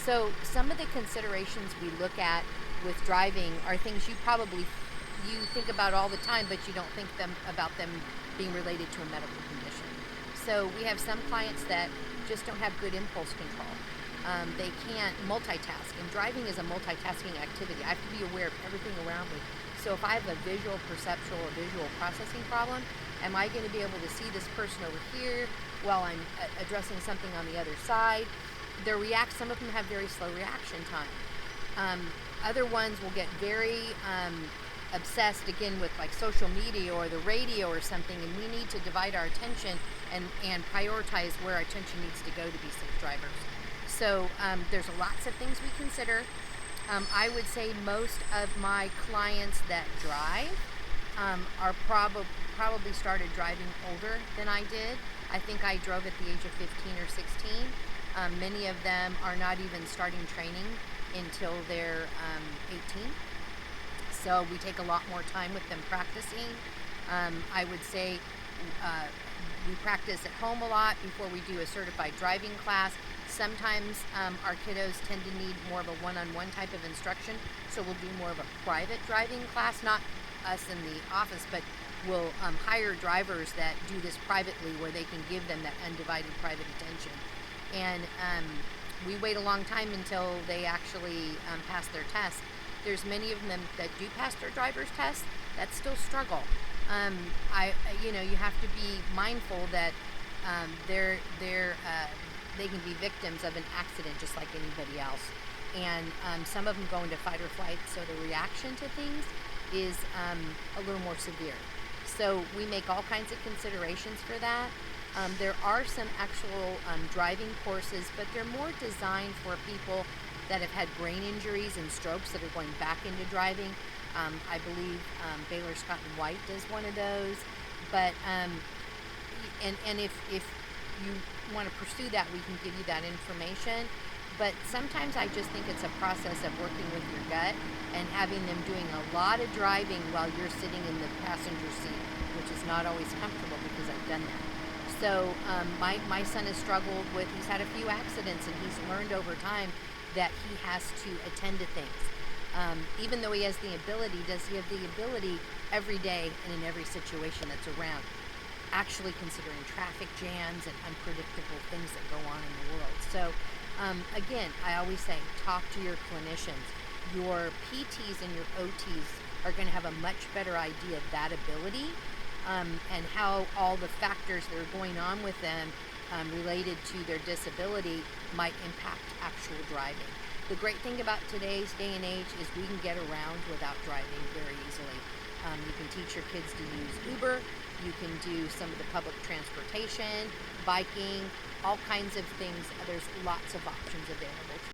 So some of the considerations we look at with driving are things you think about all the time, but you don't think them about them being related to a medical condition. So we have some clients that just don't have good impulse control. They can't multitask, and driving is a multitasking activity. I have to be aware of everything around me. So if I have a visual perceptual or visual processing problem, am I going to be able to see this person over here while I'm addressing something on the other side? Some of them have very slow reaction time. Other ones will get very obsessed again with like social media or the radio or something, and we need to divide our attention and prioritize where our attention needs to go to be safe drivers. So there's lots of things we consider. I would say most of my clients that drive are probably started driving older than I did. I think I drove at the age of 15 or 16. Many of them are not even starting training until they're 18. So we take a lot more time with them practicing. I would say we practice at home a lot before we do a certified driving class. Sometimes our kiddos tend to need more of a one-on-one type of instruction, so we'll do more of a private driving class, not us in the office, but we'll hire drivers that do this privately where they can give them that undivided private attention. And we wait a long time until they actually pass their test. There's many of them that do pass their driver's test that still struggle. You have to be mindful that they can be victims of an accident just like anybody else. And some of them go into fight or flight, so the reaction to things is a little more severe. So we make all kinds of considerations for that. There are some actual driving courses, but they're more designed for people that have had brain injuries and strokes that are going back into driving. I believe Baylor Scott and White does one of those. But if you want to pursue that, we can give you that information. But sometimes I just think it's a process of working with your gut and having them doing a lot of driving while you're sitting in the passenger seat, which is not always comfortable because I've done that. So my son has struggled he's had a few accidents, and he's learned over time that he has to attend to things. Even though he has the ability, does he have the ability every day and in every situation that's around? Actually considering traffic jams and unpredictable things that go on in the world. So again, I always say, talk to your clinicians. Your PTs and your OTs are going to have a much better idea of that ability and how all the factors that are going on with them related to their disability might impact actual driving. The great thing about today's day and age is we can get around without driving very easily. You can teach your kids to use Uber. You can do some of the public transportation, biking, all kinds of things. There's lots of options available.